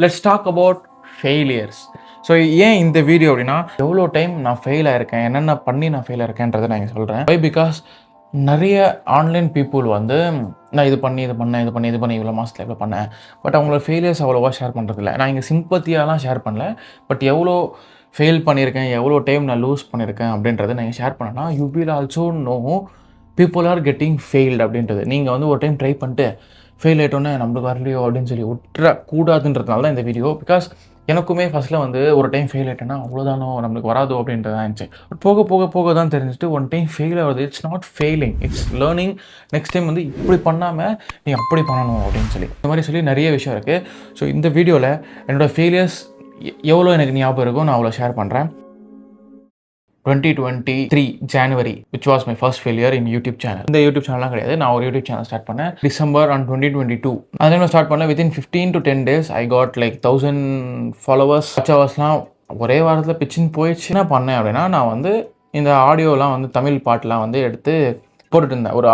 Let's talk about failures. So ஏன் இந்த video அப்படின்னா, எவ்வளோ டைம் நான் ஃபெயில் ஆயிருக்கேன், என்னென்ன பண்ணி நான் ஃபெயில் ஆயிருக்கேன்றதை நான் இங்கே சொல்கிறேன். வை பிகாஸ் நிறைய ஆன்லைன் பீப்புள் வந்து நான் இது பண்ணி இவ்வளோ மாதத்தில் இவ்வளோ பண்ணேன், பட் அவங்களோட ஃபெயிலியர்ஸ் அவ்வளோவா ஷேர் பண்ணுறதில்ல. நான் இங்கே சிம்பத்தியாலாம் ஷேர் பண்ணல, பட் எவ்வளோ ஃபெயில் பண்ணியிருக்கேன், எவ்வளோ டைம் நான் லூஸ் பண்ணியிருக்கேன் அப்படின்றத நான் ஷேர் பண்ணேன்னா, you will also know people are getting failed அப்படின்றது. நீங்கள் வந்து ஒரு டைம் ட்ரை பண்ணிட்டு ஃபெயில் ஆகிட்டோன்னே நம்மளுக்கு வரலையோ அப்படின்னு சொல்லி விட்டுறக்கூடாதுன்றதுனால தான் இந்த வீடியோ. பிகாஸ் எனக்குமே ஃபஸ்ட்டில் வந்து ஒரு டைம் ஃபெயில் ஆகிட்டேன்னா அவ்வளோதானோ நம்மளுக்கு வராதோ அப்படின்றது தான் இருந்துச்சு. போக போக போக தான் தெரிஞ்சுட்டு ஒன் டைம் ஃபெயில் ஆகுது, it's not failing, it's learning. Next time வந்து இப்படி பண்ணாமல் நீ அப்படி பண்ணணும் அப்படின்னு சொல்லி இந்த மாதிரி சொல்லி நிறைய விஷயம் இருக்குது. ஸோ இந்த வீடியோவில் என்னோடய ஃபெயிலியர்ஸ் எவ்வளோ எனக்கு ஞாபகம் இருக்கோ நான் அவ்வளோ ஷேர் பண்ணுறேன். 2023 ஜனவரி which was my first failure in YouTube channel. இந்த யூடியூப் சேனல்லாம் கிடையாது, நான் ஒரு யூடியூப் சேனல் ஸ்டார்ட் பண்ணேன் டிசம்பர் 2022. அதில் நான் ஸ்டார்ட் பண்ணேன். Within 15 to 10 days I got like 1000 followers. வாட்சவர்ஸ்லாம் ஒரே வாரத்தில் பிச்சின்னு போயிடுச்சு. என்ன பண்ணேன் அப்படின்னா, நான் வந்து இந்த ஆடியோலாம் வந்து தமிழ் பாட்டெலாம் வந்து எடுத்து போட்டுட்டு இருந்தேன். ஒரு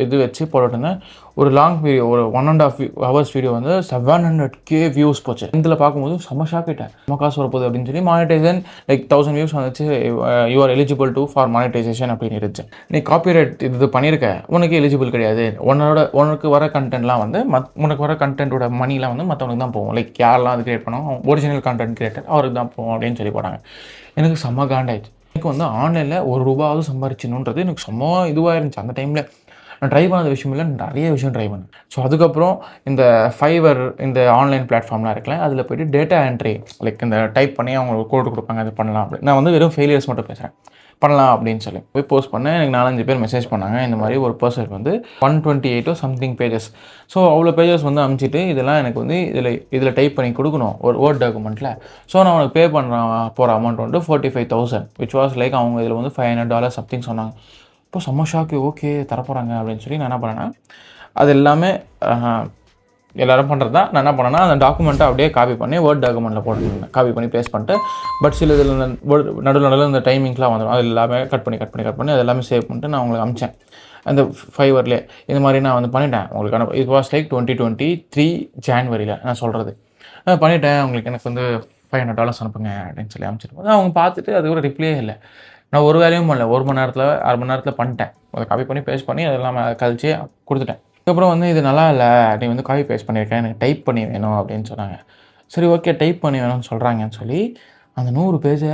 இது வச்சு போட்டுட்டு இருந்தேன். ஒரு லாங் வீடியோ, ஒரு 1.5 hours வீடியோ வந்து 700k வியூஸ் போச்சு. இதில் பார்க்கும்போது செம்ம ஷாக் ஆகிட்டேன். நம்ம காசு வரப்போகுது அப்படின்னு சொல்லி மானிட்டைசேஷன் லைக் 1000 வியூஸ் வந்துச்சு. You are eligible to for monetisation அப்படின்னு இருந்துச்சு. நீ காப்பிரைட் இது பண்ணியிருக்க, உனக்கு எலிஜிபிள் கிடையாது. உனக்கு வர கண்டென்ட்லாம் வந்து உனக்கு வர கண்டென்ட்டோட மணிலாம் வந்து மற்றவனுக்கு தான் போகும். லைக் யாரெல்லாம் அது கிரியேட் பண்ணோம், ஒரிஜினல் கண்டென்ட் கிரியேட்டர் அவருக்கு தான் போகும் அப்படின்னு சொல்லி போட்டாங்க. எனக்கு செம்ம காண்டாயிடுச்சு. எனக்கு வந்து ஆன்லைனில் ₹1 சம்பாரிச்சணுன்றது எனக்கு செம்ம இதுவாக இருந்துச்சு. அந்த டைமில் நான் ட்ரை பண்ணாத விஷயம் இல்லை, நிறைய விஷயம் ட்ரை பண்ணேன். ஸோ அதுக்கப்புறம் இந்த ஃபைவர் இந்த ஆன்லைன் பிளாட்ஃபார்ம்லாம் இருக்குல்ல, அதில் போய்ட்டு டேட்டா என்ட்ரி லைக் இந்த டைப் பண்ணி அவங்க கோடு கொடுப்பாங்க, அது பண்ணலாம் அப்படி. நான் வந்து வெறும் ஃபெயிலியர்ஸ் மட்டும் பேசுகிறேன், பண்ணலாம் அப்படின்னு சொல்லி போய் போஸ்ட் பண்ணேன். எனக்கு 4-5 பேர் மெசேஜ் பண்ணாங்க. இந்த மாதிரி ஒரு பர்சனுக்கு வந்து 128 சம்திங் பேஜஸ். ஸோ அவ்வளோ பேஜஸ் வந்து அனுப்பிச்சிட்டு இதெல்லாம் எனக்கு வந்து இதில் டைப் பண்ணி கொடுக்கணும் ஒரு வேர்ட் டாக்குமெண்ட்டில். ஸோ நான் உனக்கு பே பண்ணுற போகிற அமௌண்ட் வந்து 45,000 விச் வாஸ் லைக் அவங்க இதில் வந்து $500 சம்திங் சொன்னாங்க. இப்போ செம்ம ஷாக்கு. ஓகே தரப்போகிறாங்க அப்படின்னு சொல்லி நான் என்ன பண்ணேன்னா, அது எல்லாமே எல்லோரும் பண்ணுறது தான். நான் என்ன பண்ணேன்னா, அந்த டாக்குமெண்ட்டை அப்படியே காப்பி பண்ணி வேர்ட் டாக்குமெண்ட்டில் போட்டுருந்தேன். காப்பி பண்ணி பேஸ்ட் பண்ணிட்டு, பட் சில இதில் நடுவில் இந்த டைமிங்ஸ்லாம் வந்துடும். அது எல்லாமே கட் பண்ணி அது எல்லாமே சேவ் பண்ணிட்டு நான் உங்களுக்கு அமிச்சேன் அந்த ஃபைவர்லேயே. இந்த மாதிரி நான் வந்து பண்ணிட்டேன் உங்களுக்கு. இது வாஸ் லைக் 2023 ஜனவரியில் நான் சொல்கிறது. பண்ணிவிட்டேன். உங்களுக்கு எனக்கு வந்து $500 அனுப்புங்க அப்படின்னு சொல்லி அனுப்பிச்சிருப்போம். அவங்க பார்த்துட்டு அது ஒரு ரிப்ளே இல்லை. நான் ஒரு வேலையும் பண்ணல. 1 மணி நேரத்தில் 1/2 மணி நேரத்தில் பண்ணிட்டேன். அதை காப்பி பண்ணி பேஸ்ட் பண்ணி அதெல்லாம் கழிச்சு கொடுத்துட்டேன். அதுக்கப்புறம் வந்து இது நல்லா இல்லை, நீ வந்து காப்பி பேஸ்ட் பண்ணியிருக்கேன், எனக்கு டைப் பண்ணி வேணும் அப்படின்னு சொன்னாங்க. சரி ஓகே டைப் பண்ணி வேணும்னு சொல்கிறாங்கன்னு சொல்லி அந்த 100 பேஜை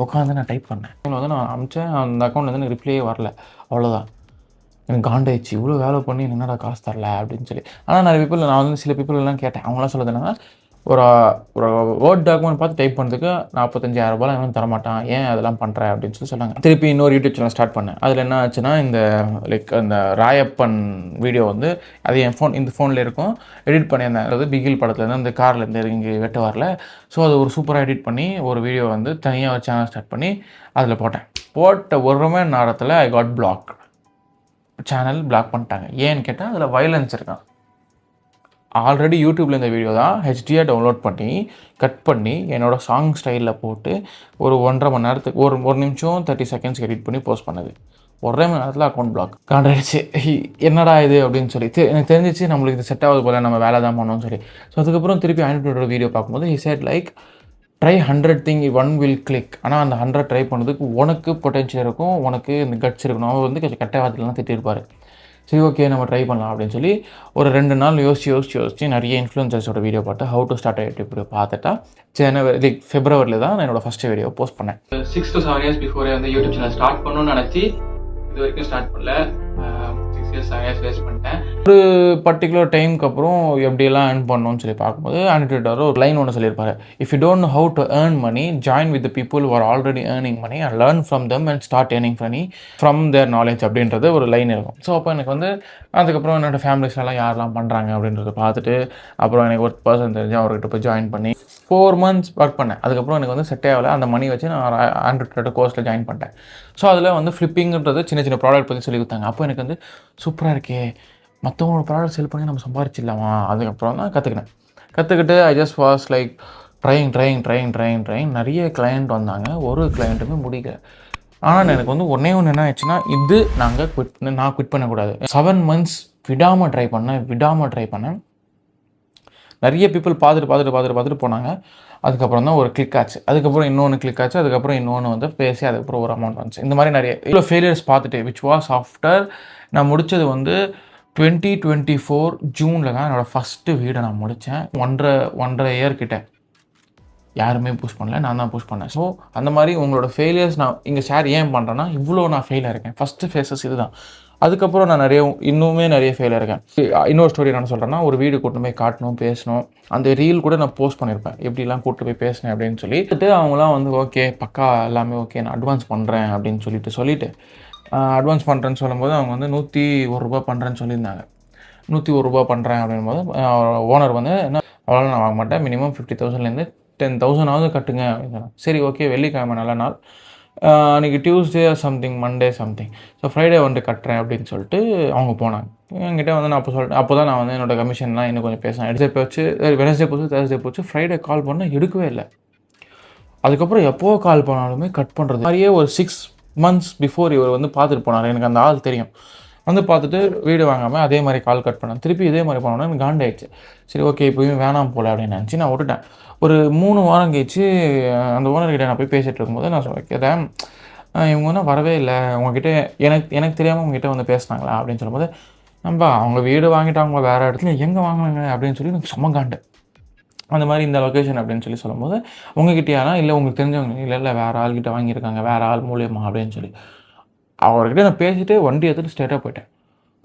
உட்காந்து நான் டைப் பண்ணேன். இதில் வந்து நான் அனுப்பிச்சேன். அந்த அக்கௌண்ட் வந்து எனக்கு ரிப்ளே வரல. அவ்வளோதான். எனக்கு காண்டாயிடுச்சு. இவ்வளோ வேலை பண்ணி என்னடா காசு தரல அப்படின்னு சொல்லி. ஆனால் நிறைய பீப்புள், நான் வந்து சில பீப்புள் எல்லாம் கேட்டேன். அவங்களாம் சொல்லுறது என்னன்னா, ஒரு வேர்ட் டாக்குமெண்ட் பார்த்து டைப் பண்ணுறதுக்கு $45,000 எவனும் தரமாட்டான், ஏன் அதெல்லாம் பண்ணுற அப்படின்னு சொல்லி சொன்னாங்க. திருப்பி இன்னொரு யூடியூப் சேனல் ஸ்டார்ட் பண்ணேன். அதில் என்ன ஆச்சுன்னா, இந்த லைக் அந்த ராயப்பன் வீடியோ வந்து அது இந்த ஃபோனில் இருக்கும். எடிட் பண்ணியிருந்தேன். அதாவது பிகில் படத்துலேருந்து அந்த கார்லேருந்து இங்கே வெட்ட வரல. ஸோ அது ஒரு சூப்பராக எடிட் பண்ணி ஒரு வீடியோ வந்து தனியாக ஒரு சேனல் ஸ்டார்ட் பண்ணி அதில் போட்ட 1 மணி நேரத்தில் I got block. Channel block பண்ணிட்டாங்க. ஏன்னு கேட்டால் அதில் வயலன்ஸ் இருக்கான். ஆல்ரெடி யூடியூப்பில் இந்த வீடியோ தான் ஹெச்டியாக டவுன்லோட் பண்ணி கட் பண்ணி என்னோடய சாங் ஸ்டைலில் போட்டு ஒரு 1.5 மணி நேரத்துக்கு 1 நிமிஷம் 30 செகண்ட்ஸ் எடிட் பண்ணி போஸ்ட் பண்ணது. 1 மணி நேரத்தில் அக்கௌண்ட் பிளாக். காண்டாயிடுச்சு. என்னடா இது அப்படின்னு சொல்லி எனக்கு தெரிஞ்சிச்சு நம்மளுக்கு இது செட் ஆகுது போல, நம்ம வேலை தான் பண்ணோம்னு சொல்லி. ஸோ அதுக்கப்புறம் திருப்பி ஆண்ட்ராய்டோட வீடியோ பார்க்கும்போது he said like try 100 thing 1 will click. ஆனால் அந்த 100 ட்ரை பண்ணுறதுக்கு உனக்கு பொட்டென்ஷியல் இருக்கும், உனக்கு இந்த கட்ஸ் இருக்கணும். அவர் வந்து கொஞ்சம் கெட்ட வார்த்தைலாம் திட்டிருப்பார். சரி ஓகே நம்ம ட்ரை பண்ணலாம் அப்படின்னு சொல்லி ஒரு 2 நாள் யோசிச்சு நிறைய இன்ஃப்ளூயன்சர்ஸோட வீடியோ பார்த்து ஹவு டு ஸ்டார்ட் யூடியூப் பார்த்துட்டா ஃபெப்ரவரியில் தான் நான் என்னோட ஃபஸ்ட்டு வீடியோ போஸ்ட் பண்ணேன். 6 to 7 years பிஃபோரே வந்து யூடியூப் சேனல் ஸ்டார்ட் பண்ணணும்னு நினச்சி இது வரைக்கும் ஸ்டார்ட் பண்ணல. 6 years 7 years வேஸ்ட் பண்ணிட்டேன். ஒரு பர்டிகுலர் டைமுக்கு அப்புறம் எப்படியெல்லாம் ஏர்ன் பண்ணணும்னு சொல்லி பார்க்கும்போது ஆண்ட்ராய்டோட ஒரு லைன் ஒன்று சொல்லியிருப்பாரு. If you don't know how to earn money, join with the people who are already earning money and learn from them and start earning money from their knowledge அப்படின்றது ஒரு லைன் இருக்கும். So அப்போ எனக்கு வந்து அதுக்கப்புறம் என்னோடய ஃபேமிலிஸ்லாம் யாரெல்லாம் பண்ணுறாங்க அப்படின்றத பார்த்துட்டு அப்புறம் எனக்கு ஒரு பர்சன் தெரிஞ்சு அவர்கிட்ட போய் ஜாயின் பண்ணி 4 months ஒர்க் பண்ணேன். அதுக்கப்புறம் எனக்கு வந்து செட் ஆகலை. அந்த மணி வச்சு நான் ஆண்ட்ராய்டோட கோர்ஸில் ஜாயின் பண்ணிட்டேன். ஸோ அதில் வந்து ஃப்ளிப்பிங்கிறது சின்ன ப்ராடக்ட் பற்றி சொல்லி கொடுத்தாங்க. அப்போ எனக்கு வந்து சூப்பராக இருக்கே, மற்றவங்களோட ப்ராடக்ட் செல் பண்ணி நம்ம சம்பாரிச்சிடலாமா. அதுக்கப்புறம் தான் கற்றுக்கிட்டு I just was like trying. நிறைய கிளையண்ட் வந்தாங்க. ஒரு கிளையண்ட்டுமே முடிக்கல. ஆனால் எனக்கு வந்து ஒன்று என்ன ஆயிடுச்சுன்னா, இது நான் குவிட் பண்ணக்கூடாது. 7 months விடாமல் ட்ரை பண்ணேன். நிறைய பீப்புள் பார்த்துட்டு போனாங்க. அதுக்கப்புறம் தான் ஒரு கிளிக் ஆச்சு. அதுக்கப்புறம் இன்னொன்று கிளிக் ஆச்சு. அதுக்கப்புறம் இன்னொன்று வந்து பேசி அதுக்கப்புறம் ஒரு அமௌண்ட் வந்துச்சு. இந்த மாதிரி நிறைய இவ்வளோ ஃபெயிலியர்ஸ் பார்த்துட்டு விச் வாஸ் ஆஃப்டர் நான் முடித்தது வந்து 2024 ஜூனில் தான் என்னோடய ஃபஸ்ட்டு வீடை நான் முடித்தேன். 1.5 இயர் கிட்ட யாருமே புஷ் பண்ணல, நான் தான் புஷ் பண்ணேன். ஸோ அந்த மாதிரி உங்களோட ஃபெயிலியர்ஸ் நான் இங்கே ஷேர் ஏன் பண்ணுறேன்னா, இவ்வளோ நான் ஃபெயில் ஆயிருக்கேன். ஃபஸ்ட்டு ஃபேஸஸ் இது தான். அதுக்கப்புறம் நான் இன்னுமே நிறைய ஃபெயில் ஆயிருக்கேன். இன்னொரு ஸ்டோரி என்ன சொல்கிறேன்னா, ஒரு வீடு கூட்டு போய் காட்டணும், பேசணும். அந்த ரீல் கூட நான் போஸ்ட் பண்ணியிருப்பேன், எப்படிலாம் கூட்டு போய் பேசினேன் அப்படின்னு சொல்லிட்டு. அவங்களாம் வந்து ஓகே பக்கா எல்லாமே ஓகே நான் அட்வான்ஸ் பண்ணுறேன் அப்படின்னு சொல்லிட்டு அட்வான்ஸ் பண்ணுறேன்னு சொல்லும்போது அவங்க வந்து ₹101 பண்ணுறேன்னு சொல்லியிருந்தாங்க. ₹101 பண்ணுறேன் அப்படின்போது ஓனர் வந்து என்ன அவ்வளோ நான் வாங்க மாட்டேன், மினிமம் 50,000லேருந்து 10,000 கட்டுங்க அப்படின்னு சொன்னாங்க. சரி ஓகே, வெள்ளிக்கிழமை நல்ல நாள், அன்றைக்கி Tuesday something, Monday something, so Friday வந்து கட்டுறேன் அப்படின்னு சொல்லிட்டு அவங்க போனாங்க. என்கிட்ட வந்து நான் அப்போ தான் நான் வந்து என்னோடய கமிஷன்லாம் இன்னும் கொஞ்சம் பேசினேன். வெனஸ்டே போச்சு, தேர்ஸ்டே போச்சு, ஃப்ரைடே கால் பண்ணால் எடுக்கவே இல்லை. அதுக்கப்புறம் எப்போ கால் பண்ணாலுமே கட் பண்ணுறது. மாதிரியே ஒரு 6 months பிஃபோர் இவர் வந்து பார்த்துட்டு போனார். எனக்கு அந்த ஆள் தெரியும். வந்து பார்த்துட்டு வீடு வாங்காமல் அதே மாதிரி கால் கட் பண்ணேன். திருப்பி இதே மாதிரி பண்ணோன்னா எனக்கு காண்டாயிடுச்சு. சரி ஓகே இப்போயும் வேணாம் போல அப்படின்னு நினச்சி நான் விட்டுட்டேன். ஒரு 3 வாரம் கழிச்சு அந்த ஓனர்கிட்ட நான் போய் பேசிகிட்டு இருக்கும்போது நான் கேட்டேன், இவங்க ஒன்றும் வரவே இல்லை உங்ககிட்ட, எனக்கு தெரியாமல் உங்ககிட்ட வந்து பேசினாங்களா அப்படின்னு சொல்லும்போது, அவங்க வீடு வாங்கிட்டாங்க வேறு இடத்துல, எங்கே வாங்கினாங்க அப்படின்னு சொல்லி எனக்கு சும்மா காண்டு. அந்த மாதிரி இந்த லொக்கேஷன் அப்படின்னு சொல்லும்போது, உங்ககிட்டயானா இல்லை உங்களுக்கு தெரிஞ்சவங்க, இல்லை வேறு ஆள்கிட்ட வாங்கியிருக்காங்க, வேறு ஆள் மூலியமா அப்படின்னு சொல்லி அவர்கிட்ட நான் பேசிவிட்டு வண்டி எடுத்துகிட்டு ஸ்ட்ரெயிட்டாக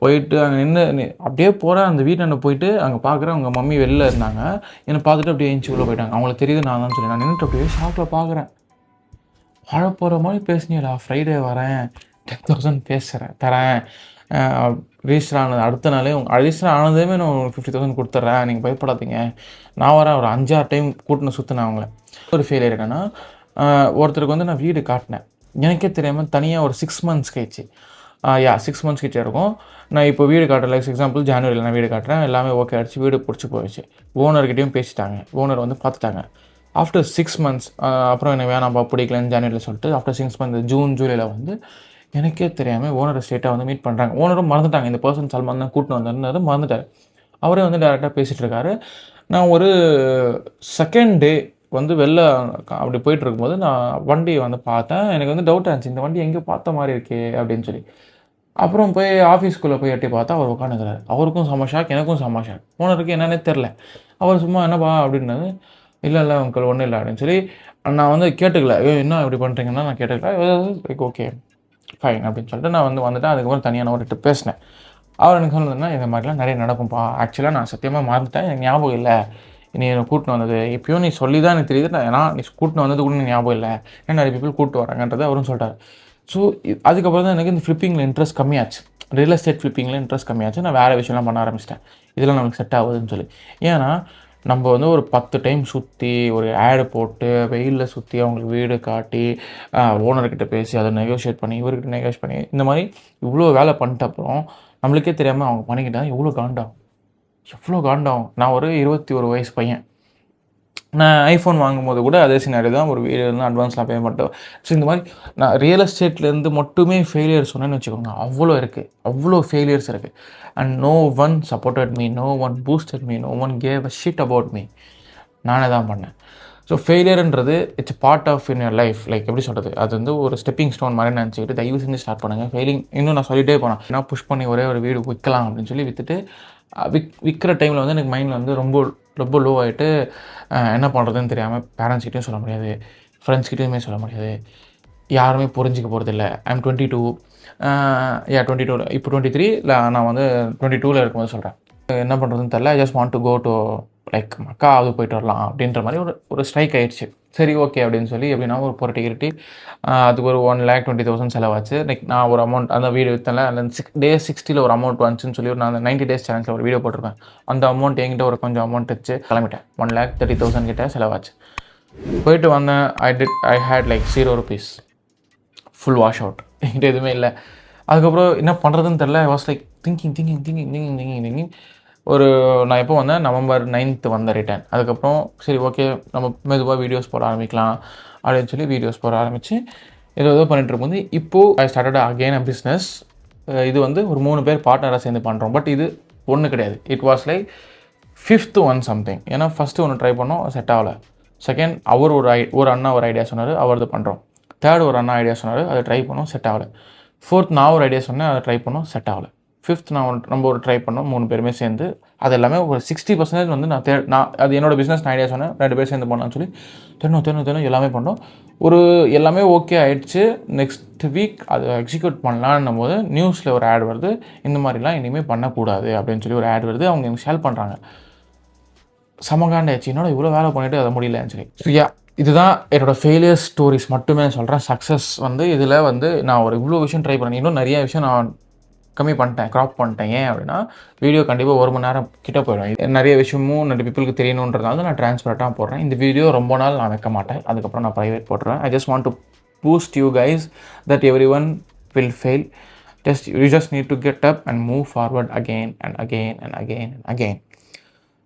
போயிட்டு அங்கே நின்று அப்படியே போகிறேன். அந்த வீட்டாண்ட போயிட்டு அங்கே பார்க்குறேன் அவங்க மம்மி வெளில இருந்தாங்க. என்னை பார்த்துட்டு அப்படியே எஞ்சி உள்ளே போயிட்டாங்க. அவங்களுக்கு தெரியுது நான் தான் சொல்லி நான் நின்றுட்டு அப்படியே ஷாப்பில் பார்க்குறேன். வாழ போகிற மாதிரி பேசுனீங்களா, ஃப்ரைடே வரேன் 10,000 தரேன், ரிஜிஸ்டர் ஆனது அடுத்த நாளே ரிஜிஸ்டர் ஆனதுமே நான் 50,000 கொடுத்துட்றேன், நீங்கள் பயப்படாதீங்க, நான் வரேன். ஒரு 5-6 டைம் கூட்டின்னு சுற்றினேன் அவங்கள. ஒரு ஃபெயிலியர் என்னென்னா, ஒருத்தருக்கு வந்து நான் வீடு காட்டினேன், எனக்கே தெரியாமல் தனியாக ஒரு 6 months கழிச்சு 6 months கிட்டே இருக்கும். நான் இப்போ வீடு காட்டுறேன், லைக் எக்ஸாம்பிள் ஜனவரியில் நான் வீடு காட்டுறேன், எல்லாமே ஓகே ஆகிடுச்சு, வீடு பிடிச்சி போயிடுச்சு. ஓனர்கிட்டையும் பேசிட்டாங்க, ஓனர் வந்து பார்த்துட்டாங்க. ஆஃப்டர் 6 months அப்புறம் எனக்கு வேணாம்ப்பா பிடிக்கலன்னு ஜனவரியில் சொல்லிட்டு ஆஃப்டர் 6 months ஜூன் ஜூலையில் வந்து எனக்கே தெரியாமல் ஓனரை ஸ்ட்ரெயிட்டாக வந்து மீட் பண்ணுறாங்க. ஓனரும் மறந்துட்டாங்க, இந்த பர்சன் சல்மான் தான் கூட்டின்னு வந்திருந்தது மறந்துட்டார். அவரே வந்து டேரெக்டாக பேசிகிட்டு இருக்காரு. நான் ஒரு செகண்ட் டே வந்து வெளில அப்படி போயிட்டு இருக்கும்போது நான் வண்டியை வந்து பார்த்தேன். எனக்கு வந்து டவுட் ஆச்சு, இந்த வண்டி எங்கே பார்த்த மாதிரி இருக்கே அப்படின்னு சொல்லி. அப்புறம் போய் ஆஃபீஸ்க்குள்ளே போய் எட்டி பார்த்தா அவர் உட்காந்துக்கிறார். அவருக்கும் செம்ம ஷாக், எனக்கும் செம்ம ஷாக். ஓனருக்கு என்னன்னே தெரில. அவர் சும்மா என்னப்பா அப்படின்னது, இல்லை உங்கள் ஒன்றும் இல்லை அப்படின்னு சொல்லி நான் வந்து கேட்டுக்கல. என்ன இப்படி பண்ணுறீங்கன்னா நான் கேட்டுக்கல. லைக் ஓகே ஃபைன் அப்படின்னு சொல்லிட்டு நான் வந்துட்டேன். அதுக்கப்புறம் தனியாக நான் அவர்கிட்ட பேசினேன். அவர் எனக்கு சொன்னதுன்னா, இந்த மாதிரிலாம் நிறைய நடக்கும்ப்பா, ஆக்சுவலாக நான் சத்தியமாக மறந்துட்டேன், எனக்கு ஞாபகம் இல்லை நீ என்னை கூட்டின்னு வந்தது, எப்பயும் நீ சொல்லி தான் எனக்கு தெரியுது, ஏன்னா நீ கூட்டின்னு வந்தது கூட ஞாபகம் இல்லை, ஏன்னா நிறைய பீப்புள் கூப்பிட்டு வராங்கன்றது அவரும் சொல்லிட்டார். ஸோ அதுக்கப்புறம் தான் எனக்கு இந்த ஃப்ளிப்பிங்கில் இன்ட்ரெஸ்ட் கம்மியாச்சு, ரியல் எஸ்டேட் ஃப்ளிப்பிங்கில் இன்ட்ரெஸ்ட் கம்மியாச்சு. நான் வேறு விஷயம்லாம் பண்ண ஆரம்பிச்சிட்டேன், இதெல்லாம் நமக்கு செட் ஆகுதுன்னு சொல்லி. ஏன்னா நம்ம வந்து ஒரு 10 டைம் சுற்றி ஒரு ஆடு போட்டு வெயிலில் சுற்றி அவங்களுக்கு வீடு காட்டி ஓனர்கிட்ட பேசி அதை நெகோஷியேட் பண்ணி இவர்கிட்ட நெகோஷியேட் பண்ணி இந்த மாதிரி இவ்வளோ வேலை பண்ணிட்ட அப்புறம் நம்மளுக்கே தெரியாமல் அவங்க பண்ணிக்கிட்டால் எவ்வளோ காண்டாகும். நான் ஒரு 21 வயசு பையன், நான் ஐஃபோன் வாங்கும்போது கூட அதே சினாரியோ தான், ஒரு வீடு வந்து அட்வான்ஸ்லாம் பே பண்ணிட்டேன். ஸோ இந்த மாதிரி நான் ரியல் எஸ்டேட்லேருந்து மட்டுமே ஃபெயிலியர் சொன்னேன்னு வச்சுக்கோங்க, அவ்வளோ ஃபெயிலியர்ஸ் இருக்குது. And no one supported me, no one boosted me, no one gave a shit about me. நானே தான் பண்ணேன். ஸோ ஃபெயிலியர்ன்றது it's part of in your life. Like எப்படி சொல்கிறது, அது வந்து ஒரு ஸ்டெப்பிங் ஸ்டோன் மாதிரி நினச்சிக்கிட்டு தயவு செஞ்சு ஸ்டார்ட் பண்ணுங்கள். ஃபெயிலிங் இன்னும் நான் சொல்லிகிட்டே போனேன், ஏன்னா புஷ் பண்ணி ஒரே ஒரு வீடு விற்கலாம் அப்படின்னு சொல்லி விற்றுட்டு விற்கிற டைமில் வந்து எனக்கு மைண்டில் வந்து ரொம்ப லோ ஆகிட்டு என்ன பண்ணுறதுன்னு தெரியாமல் பேரண்ட்ஸ்கிட்டையும் சொல்ல முடியாது, ஃப்ரெண்ட்ஸ்கிட்டையுமே சொல்ல முடியாது, யாருமே புரிஞ்சிக்க போகிறதில்ல. ஐம் 22 22 இப்போ 23 இல்லை, நான் வந்து 22ல் இருக்கும்போது சொல்கிறேன், என்ன பண்ணுறதுன்னு தெரில. I just want to go to like Mecca அது போயிட்டு வரலாம் அப்படின்ற மாதிரி ஒரு ஸ்ட்ரைக் ஆகிடுச்சு. சரி ஓகே அப்படின்னு சொல்லி எப்படின்னா ஒரு பொருட்டி கிரட்டி அதுக்கு ஒரு 1,20,000 செலவாச்சு. லைக் நான் ஒரு அமௌண்ட் அந்த வீடு விற்றல, அந்த டே 60ல் ஒரு அமௌண்ட் வந்துச்சுன்னு சொல்லி நான் அந்த 90 days சேலஞ்சில் ஒரு வீடியோ போட்டிருப்பேன். அந்த அமௌண்ட் என்கிட்ட ஒரு கொஞ்சம் அமௌண்ட் வச்சு கிளம்பிட்டேன். 1,30,000 கிட்ட செலவாச்சு. போயிட்டு வந்தேன். I had like 0 rupees, full wash out, என்கிட்ட எதுவுமே இல்லை. அதுக்கப்புறம் என்ன பண்ணுறதுன்னு தெரில. I was like thinking. நான் எப்போ வந்தேன், November 9th வந்த ரிட்டர்ன். அதுக்கப்புறம் சரி ஓகே நம்ம மெதுவாக வீடியோஸ் போட ஆரம்பிக்கலாம் அப்படின்னு சொல்லி வீடியோஸ் போட ஆரம்பித்து ஏதோ பண்ணிட்டு இருக்கும்போது இப்போது I started again a business. இது வந்து ஒரு 3 பேர் பார்ட்னராக சேர்ந்து பண்ணுறோம். பட் இது ஒன்று கிடையாது. It was like fifth one something. ஏன்னா ஃபஸ்ட்டு ஒன்று ட்ரை பண்ணோம், செட் ஆகலை. செகண்ட் அவர் ஒரு அண்ணா ஒரு ஐடியா சொன்னார், அவரது பண்ணுறோம். தேர்ட் ஒரு அண்ணா ஐடியா சொன்னார், அதை ட்ரை பண்ணோம், செட் ஆகலை. ஃபோர்த் நான் ஒரு ஐடியா சொன்னேன், அதை ட்ரை பண்ணோம், செட் ஆகலை. ஃபிஃப்த் நம்ம ஒரு ட்ரை பண்ணோம், 3 பேருமே சேர்ந்து. அது எல்லாமே ஒரு 60% வந்து நான் அது என்னோடய பிஸ்னஸ் நான் ஐடியா சொன்னேன், 2 பேர் சேர்ந்து பண்ணலான்னு சொல்லி தென்னும் எல்லாமே பண்ணோம். எல்லாமே ஓகே ஆகிடுச்சு. நெக்ஸ்ட் வீக் அதை எக்ஸிக்யூட் பண்ணலான்னும் போது நியூஸில் ஒரு ஆட் வருது, இந்த மாதிரிலாம் இனிமேல் பண்ணக்கூடாது அப்படின்னு சொல்லி ஒரு ஆட் வருது. அவங்க எனக்கு ஷேர் பண்ணுறாங்க. சமகாண்டாச்சு, என்னோட இவ்வளோ வேலை பண்ணிவிட்டு அதை முடியலன்னு சொல்லி. ஸோ இதுதான் என்னோடய ஃபெயிலியர் ஸ்டோரிஸ் மட்டுமே சொல்கிறேன். சக்ஸஸ் வந்து இதில் வந்து நான் ஒரு இவ்வளோ விஷயம் ட்ரை பண்ணேன். இன்னும் நிறைய விஷயம் நான் கம்மி பண்ணிட்டேன், க்ராப் பண்ணிட்டேன். ஏன் அப்படின்னா வீடியோ கண்டிப்பாக 1 மணி நேரம் கிட்ட போயிடும். நிறைய விஷயமும் நிறைய பீப்புளுக்கு தெரியணுன்றதால நான் ட்ரான்ஸ்பரண்ட்டாக போடுறேன். இந்த வீடியோ ரொம்ப நாள் நான் வைக்க மாட்டேன், அதுக்கப்புறம் நான் ப்ரைவேட் போட்டுருவேன். ஐ just want to boost you guys that everyone will fail. You just need to get up and move forward again and again and again and again.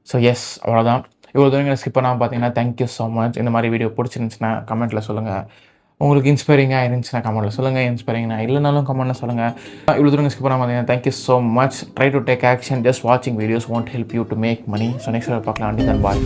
So yes, அவ்வளோதான். இவ்வளோ தூரம் ஸ்கிப் பண்ணாமல் பார்த்தீங்கன்னா தேங்க்யூ ஸோ மச். இந்த மாதிரி video பிடிச்சிருந்துச்சுன்னா கமெண்ட்டில் சொல்லுங்கள். உங்களுக்கு இன்ஸ்பைரிங்காக இருந்துச்சுன்னா கமெண்ட்டில் சொல்லுங்கள். இன்ஸ்பைரிங்னா இல்லைனாலும் கமெண்ட்டில் சொல்லுங்கள். இவ்வளோ தூரம் ஸ்கிப் பண்ணாமல் பார்த்தீங்கன்னா thank you so much. Try to take action. Just வாட்சிங் videos won't help you to make money. So next பார்க்கலாம். And then bye.